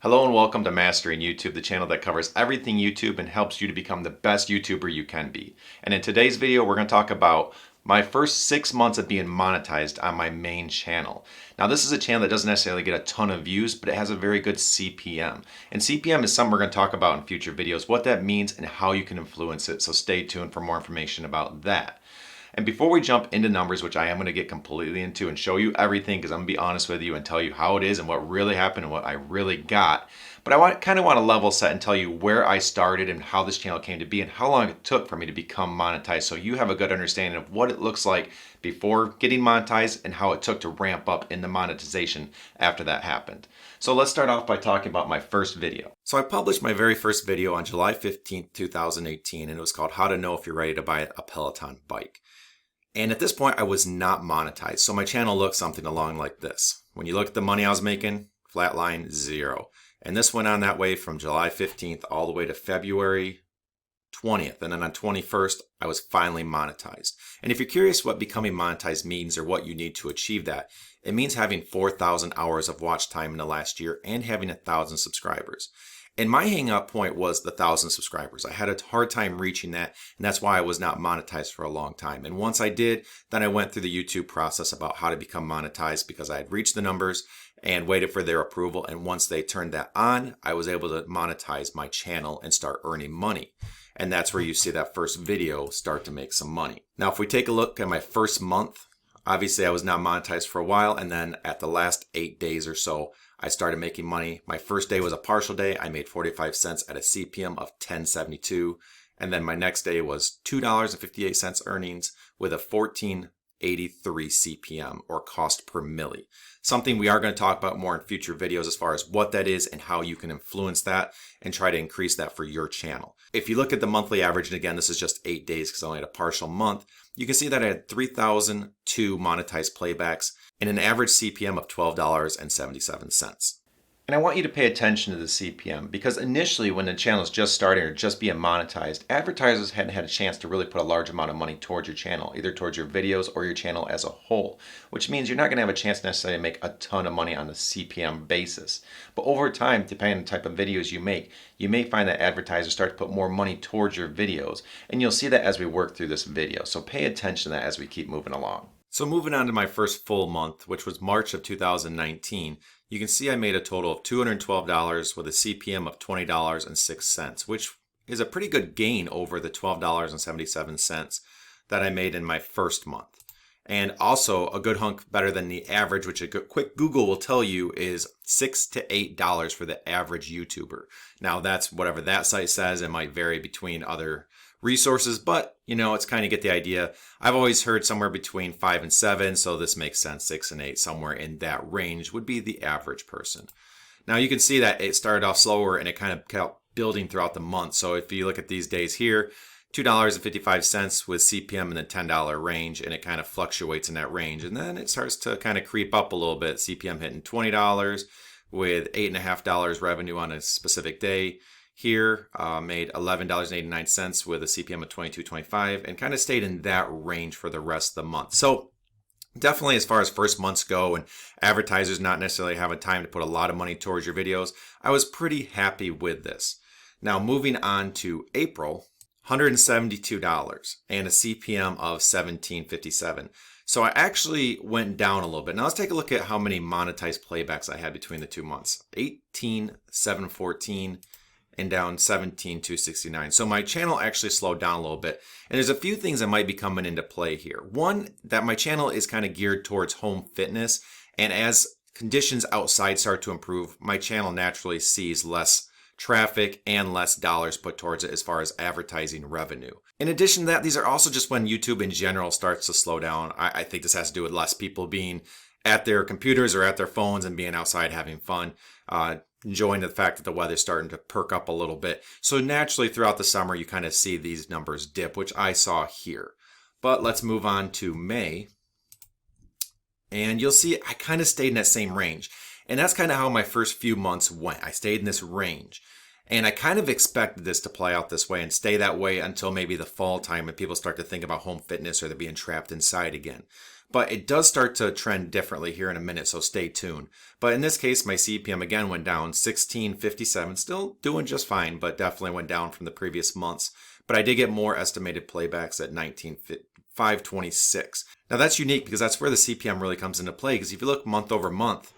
Hello and welcome to Mastering YouTube, the channel that covers everything YouTube and helps you to become the best YouTuber you can be. And in today's video, we're going to talk about my first 6 months of being monetized on my main channel. Now, this is a channel that doesn't necessarily get a ton of views, but it has a very good CPM. And CPM is something we're going to talk about in future videos, what that means and how you can influence it. So stay tuned for more information about that. And before we jump into numbers, which I am going to get completely into and show you everything, because I'm going to be honest with you and tell you how it is and what really happened and what I really got. But I kind of want to level set and tell you where I started and how this channel came to be and how long it took for me to become monetized, so you have a good understanding of what it looks like before getting monetized and how it took to ramp up in the monetization after that happened. So let's start off by talking about my first video. So I published my very first video on July 15th, 2018, and it was called How to Know If You're Ready to Buy a Peloton Bike. And at this point, I was not monetized. So my channel looked something along like this. When you look at the money I was making, flat line, zero. And this went on that way from July 15th all the way to February 20th. And then on 21st, I was finally monetized. And if you're curious what becoming monetized means or what you need to achieve that, it means having 4,000 hours of watch time in the last year and having 1,000 subscribers. And my hang up point was the 1,000 subscribers. I had a hard time reaching that, and that's why I was not monetized for a long time. And once I did, then I went through the YouTube process about how to become monetized because I had reached the numbers and waited for their approval. And once they turned that on, I was able to monetize my channel and start earning money. And that's where you see that first video start to make some money. Now, if we take a look at my first month, obviously I was not monetized for a while. And then at the last 8 days or so, I started making money. My first day was a partial day. I made 45 cents at a CPM of 10.72. And then my next day was $2.58 earnings with a 14.83 CPM or cost per milli. Something we are going to talk about more in future videos as far as what that is and how you can influence that and try to increase that for your channel. If you look at the monthly average, and again, this is just 8 days because I only had a partial month, you can see that I had 3,002 monetized playbacks and an average CPM of $12.77. And I want you to pay attention to the CPM because initially when the channel is just starting or just being monetized, advertisers hadn't had a chance to really put a large amount of money towards your channel, either towards your videos or your channel as a whole, which means you're not going to have a chance necessarily to make a ton of money on the CPM basis. But over time, depending on the type of videos you make, you may find that advertisers start to put more money towards your videos, and you'll see that as we work through this video. So pay attention to that as we keep moving along. So moving on to my first full month, which was March of 2019, you can see I made a total of $212 with a CPM of $20.06, which is a pretty good gain over the $12.77 that I made in my first month. And also a good hunk better than the average, which a quick Google will tell you is $6 to $8 for the average YouTuber. Now that's whatever that site says. It might vary between other resources, but it's kind of get the idea. I've always heard somewhere between 5 and 7, so this makes sense. 6 and 8, somewhere in that range would be the average person. Now you can see that it started off slower and it kind of kept building throughout the month. So if you look at these days here, $2.55 with CPM in the $10 range, and it kind of fluctuates in that range. And then it starts to kind of creep up a little bit. CPM hitting $20 with $8.50 revenue on a specific day. Here, made $11.89 with a CPM of $22.25 and kind of stayed in that range for the rest of the month. So definitely as far as first months go and advertisers not necessarily having time to put a lot of money towards your videos, I was pretty happy with this. Now moving on to April, $172 and a CPM of $17.57. So I actually went down a little bit. Now let's take a look at how many monetized playbacks I had between the 2 months. 18,714 and down 17,269. So my channel actually slowed down a little bit. And there's a few things that might be coming into play here. One, that my channel is kind of geared towards home fitness. And as conditions outside start to improve, my channel naturally sees less traffic and less dollars put towards it as far as advertising revenue. In addition to that, these are also just when YouTube in general starts to slow down. I think this has to do with less people being at their computers or at their phones and being outside having fun. Enjoying the fact that the weather's starting to perk up a little bit. So naturally throughout the summer, you kind of see these numbers dip, which I saw here. But let's move on to May. And you'll see I kind of stayed in that same range. And that's kind of how my first few months went. I stayed in this range. And I kind of expected this to play out this way and stay that way until maybe the fall time when people start to think about home fitness or they're being trapped inside again. but it does start to trend differently here in a minute, so stay tuned. But in this case, my CPM again went down 1657, still doing just fine, but definitely went down from the previous months. But I did get more estimated playbacks at 526. Now that's unique because that's where the CPM really comes into play, because if you look month over month,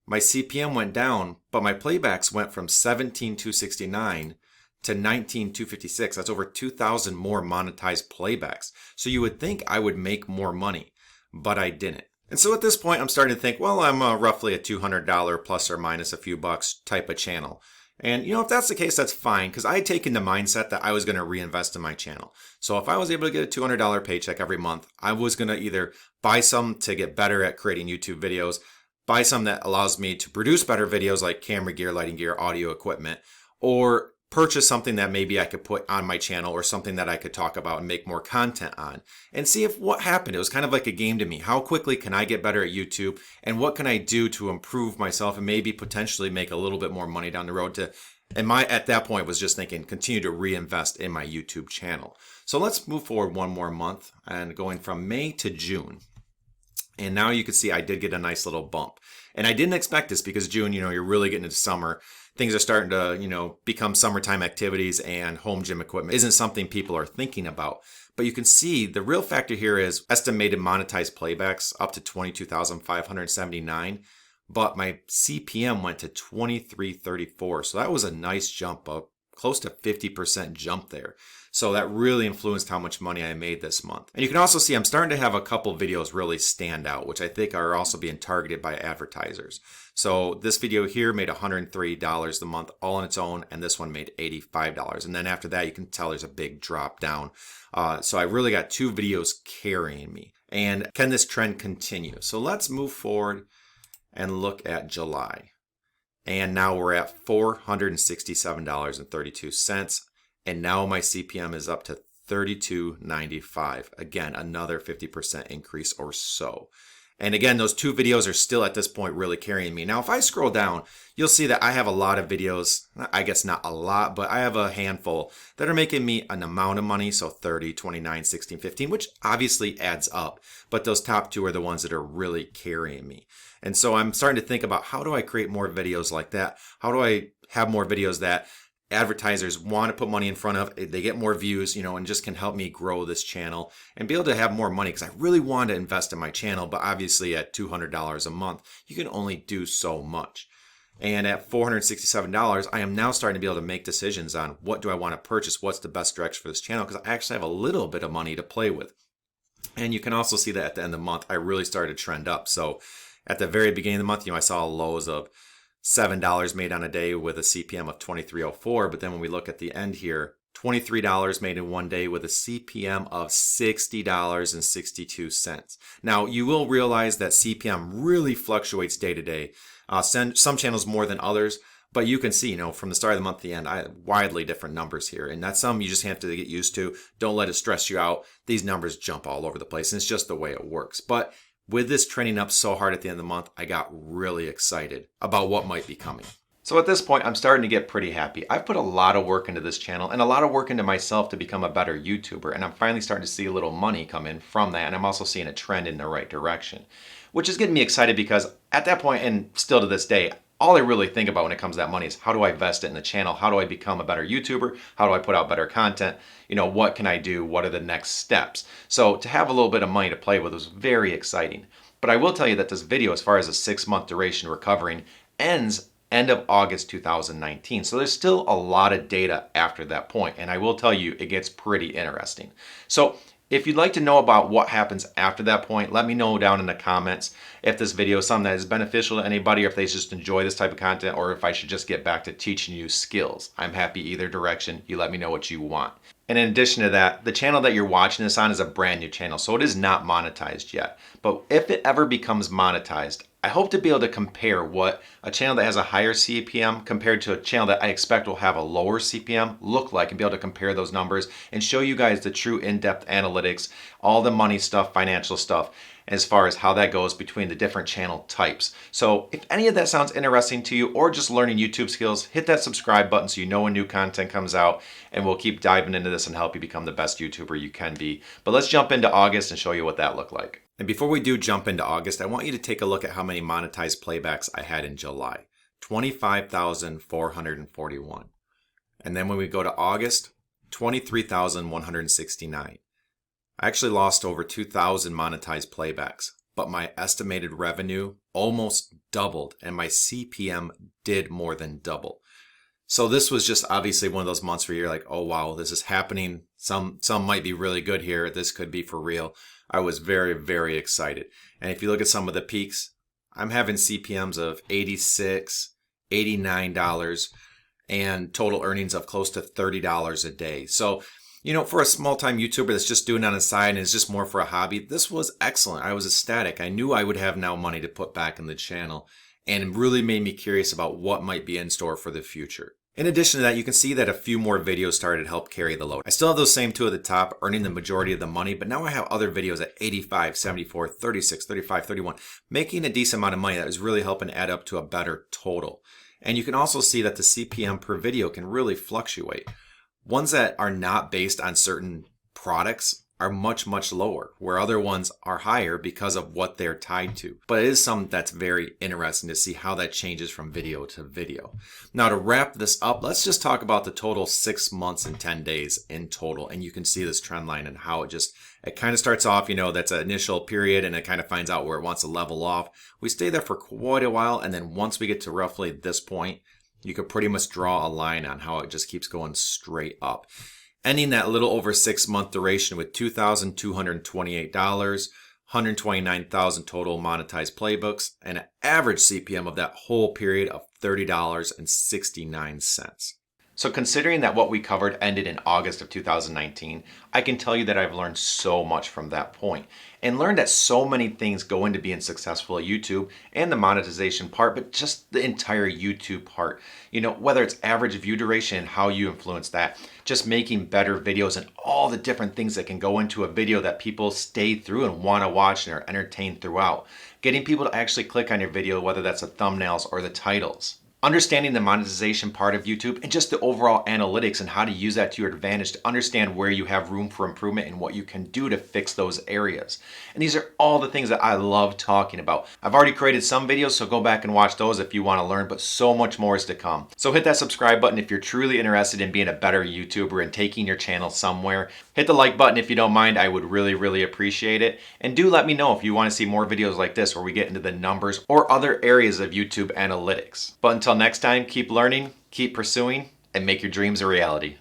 my CPM went down, but my playbacks went from 17,269 to 19,256. That's over 2,000 more monetized playbacks. So you would think I would make more money, but I didn't. And so at this point, I'm starting to think, well, I'm roughly a $200 plus or minus a few bucks type of channel. And if that's the case, that's fine, because I had taken the mindset that I was going to reinvest in my channel. So if I was able to get a $200 paycheck every month, I was going to either buy some to get better at creating YouTube videos, buy some that allows me to produce better videos like camera gear, lighting gear, audio equipment, or purchase something that maybe I could put on my channel or something that I could talk about and make more content on and see if what happened. It was kind of like a game to me. How quickly can I get better at YouTube, and what can I do to improve myself and maybe potentially make a little bit more money down the road at that point was just thinking, continue to reinvest in my YouTube channel. So let's move forward one more month and going from May to June. And now you can see I did get a nice little bump. And I didn't expect this because June, you're really getting into summer. Things are starting to, become summertime activities, and home gym equipment isn't something people are thinking about. But you can see the real factor here is estimated monetized playbacks up to 22,579. But my CPM went to 2334. So that was a nice jump up, close to 50% jump there. So that really influenced how much money I made this month. And you can also see I'm starting to have a couple videos really stand out, which I think are also being targeted by advertisers. So this video here made $103 a month all on its own, and this one made $85. And then after that, you can tell there's a big drop down. So I really got two videos carrying me. And can this trend continue? So let's move forward and look at July. And now we're at $467.32. And now my CPM is up to $32.95. Again, another 50% increase or so. And again, those two videos are still at this point really carrying me. Now, if I scroll down, you'll see that I have a lot of videos, I guess not a lot, but I have a handful that are making me an amount of money. So 30, 29, 16, 15, which obviously adds up. But those top two are the ones that are really carrying me. And so I'm starting to think about, how do I create more videos like that? How do I have more videos that advertisers want to put money in front of, they get more views, and just can help me grow this channel and be able to have more money, because I really want to invest in my channel, but obviously at $200 a month, you can only do so much. And at $467, I am now starting to be able to make decisions on what do I want to purchase, what's the best direction for this channel, because I actually have a little bit of money to play with. And you can also see that at the end of the month, I really started to trend up. So at the very beginning of the month, I saw lows of $7 made on a day with a CPM of 2304. But then when we look at the end here, $23 made in one day with a CPM of $60.62. Now, you will realize that CPM really fluctuates day to day. Some channels more than others, but you can see, from the start of the month to the end, widely different numbers here. And that's something you just have to get used to. Don't let it stress you out. These numbers jump all over the place, and it's just the way it works. But with this trending up so hard at the end of the month, I got really excited about what might be coming. So at this point, I'm starting to get pretty happy. I've put a lot of work into this channel and a lot of work into myself to become a better YouTuber, and I'm finally starting to see a little money come in from that, and I'm also seeing a trend in the right direction, which is getting me excited, because at that point, and still to this day, all I really think about when it comes to that money is, how do I invest it in the channel? How do I become a better YouTuber? How do I put out better content? What can I do? What are the next steps? So to have a little bit of money to play with was very exciting. But I will tell you that this video, as far as a 6-month duration recovering, ends end of August 2019. So there's still a lot of data after that point. And I will tell you, it gets pretty interesting. So if you'd like to know about what happens after that point, let me know down in the comments if this video is something that is beneficial to anybody, or if they just enjoy this type of content, or if I should just get back to teaching you skills. I'm happy either direction. You let me know what you want. And in addition to that, the channel that you're watching this on is a brand new channel, so it is not monetized yet. But if it ever becomes monetized, I hope to be able to compare what a channel that has a higher CPM compared to a channel that I expect will have a lower CPM look like, and be able to compare those numbers and show you guys the true in-depth analytics, all the money stuff, financial stuff, as far as how that goes between the different channel types. So if any of that sounds interesting to you, or just learning YouTube skills, hit that subscribe button so you know when new content comes out, and we'll keep diving into this and help you become the best YouTuber you can be. But let's jump into August and show you what that looked like. And before we do jump into August, I want you to take a look at how many monetized playbacks I had in July. 25,441. And then when we go to August, 23,169. I actually lost over 2,000 monetized playbacks, but my estimated revenue almost doubled and my CPM did more than double. So this was just obviously one of those months where you're like, oh wow, this is happening. Some might be really good here. This could be for real. I was very, very excited. And if you look at some of the peaks, I'm having CPMs of $86, $89, and total earnings of close to $30 a day. So, for a small-time YouTuber that's just doing it on the side and is just more for a hobby, this was excellent. I was ecstatic. I knew I would have now money to put back in the channel, and it really made me curious about what might be in store for the future. In addition to that, you can see that a few more videos started to help carry the load. I still have those same two at the top, earning the majority of the money, but now I have other videos at 85, 74, 36, 35, 31, making a decent amount of money that is really helping add up to a better total. And you can also see that the CPM per video can really fluctuate. Ones that are not based on certain products are much, much lower, where other ones are higher because of what they're tied to. But it is something that's very interesting to see how that changes from video to video. Now, to wrap this up, let's just talk about the total 6 months and 10 days in total. And you can see this trend line and how it kind of starts off, that's an initial period, and it kind of finds out where it wants to level off. We stay there for quite a while, and then once we get to roughly this point, you could pretty much draw a line on how it just keeps going straight up. Ending that little over 6 month duration with $2,228, 129,000 total monetized playbooks, and an average CPM of that whole period of $30.69. So considering that what we covered ended in August of 2019, I can tell you that I've learned so much from that point and learned that so many things go into being successful at YouTube and the monetization part, but just the entire YouTube part. Whether it's average view duration and how you influence that, just making better videos and all the different things that can go into a video that people stay through and want to watch and are entertained throughout. Getting people to actually click on your video, whether that's the thumbnails or the titles. Understanding the monetization part of YouTube and just the overall analytics and how to use that to your advantage to understand where you have room for improvement and what you can do to fix those areas. And these are all the things that I love talking about. I've already created some videos, so go back and watch those if you want to learn, but so much more is to come. So hit that subscribe button if you're truly interested in being a better YouTuber and taking your channel somewhere. Hit the like button if you don't mind. I would really, really appreciate it. And do let me know if you want to see more videos like this where we get into the numbers or other areas of YouTube analytics. But until next time, keep learning, keep pursuing, and make your dreams a reality.